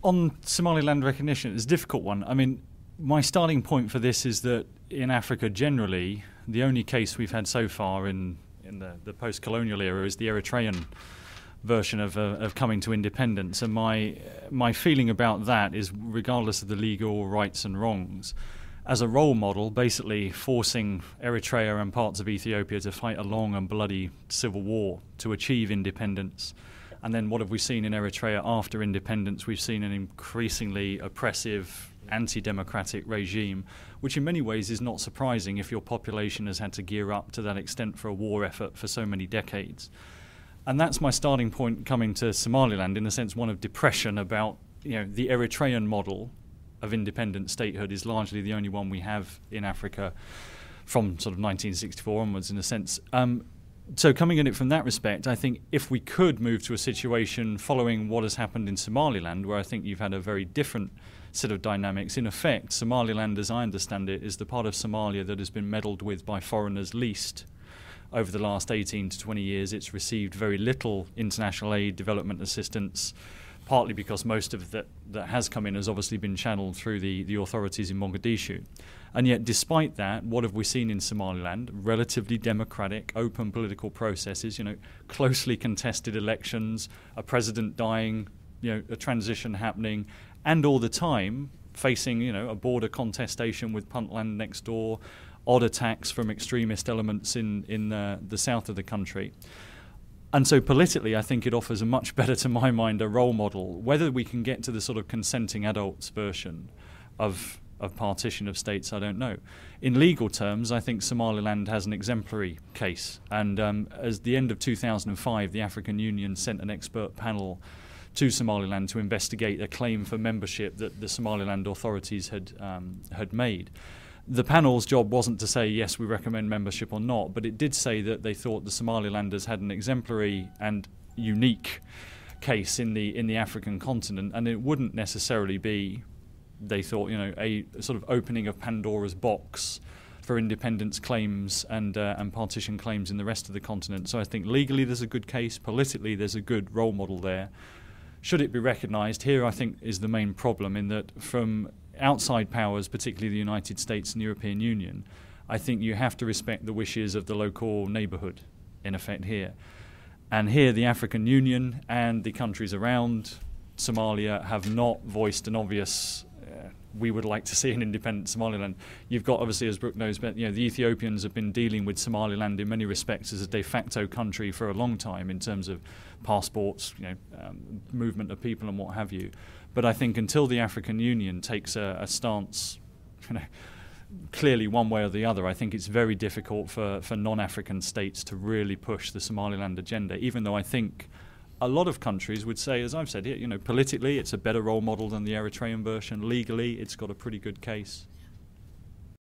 On Somaliland recognition, it's a difficult one. I mean, my starting point for this is that in Africa generally, the only case we've had so far in the post-colonial era is the Eritrean version of coming to independence. And my feeling about that is, regardless of the legal rights and wrongs, as a role model, basically forcing Eritrea and parts of Ethiopia to fight a long and bloody civil war to achieve independence. And then what have we seen in Eritrea after independence? We've seen an increasingly oppressive, anti-democratic regime, which in many ways is not surprising if your population has had to gear up to that extent for a war effort for so many decades. And that's my starting point coming to Somaliland, in a sense one of depression about, the Eritrean model of independent statehood is largely the only one we have in Africa from sort of 1964 onwards, in a sense. So coming at it from that respect, I think if we could move to a situation following what has happened in Somaliland, where I think you've had a very different set of dynamics. In effect, Somaliland, as I understand it, is the part of Somalia that has been meddled with by foreigners least over the last 18 to 20 years. It's received very little international aid, development assistance, partly because most of that has come in has obviously been channeled through the authorities in Mogadishu. And yet, despite that, what have we seen in Somaliland? Relatively democratic, open political processes, closely contested elections, a president dying, a transition happening, and all the time facing, a border contestation with Puntland next door, odd attacks from extremist elements in the south of the country. And so politically, I think it offers a much better, to my mind, a role model. Whether we can get to the sort of consenting adults version of partition of states, I don't know. In legal terms, I think Somaliland has an exemplary case. And as the end of 2005, the African Union sent an expert panel to Somaliland to investigate a claim for membership that the Somaliland authorities had made. The panel's job wasn't to say, yes, we recommend membership or not, but it did say that they thought the Somalilanders had an exemplary and unique case in the African continent, and it wouldn't necessarily be, they thought, a sort of opening of Pandora's box for independence claims and partition claims in the rest of the continent. So I think legally there's a good case, politically there's a good role model there. Should it be recognised? Here I think is the main problem, in that from outside powers, particularly the United States and European Union, I think you have to respect the wishes of the local neighbourhood, in effect, here. And here the African Union and the countries around Somalia have not voiced an obvious, we would like to see an independent Somaliland. You've got, obviously, as Brooke knows, but the Ethiopians have been dealing with Somaliland in many respects as a de facto country for a long time in terms of passports, movement of people and what have you. But I think until the African Union takes a stance, clearly one way or the other, I think it's very difficult for non-African states to really push the Somaliland agenda, even though I think a lot of countries would say, as I've said here, politically it's a better role model than the Eritrean version. Legally, it's got a pretty good case.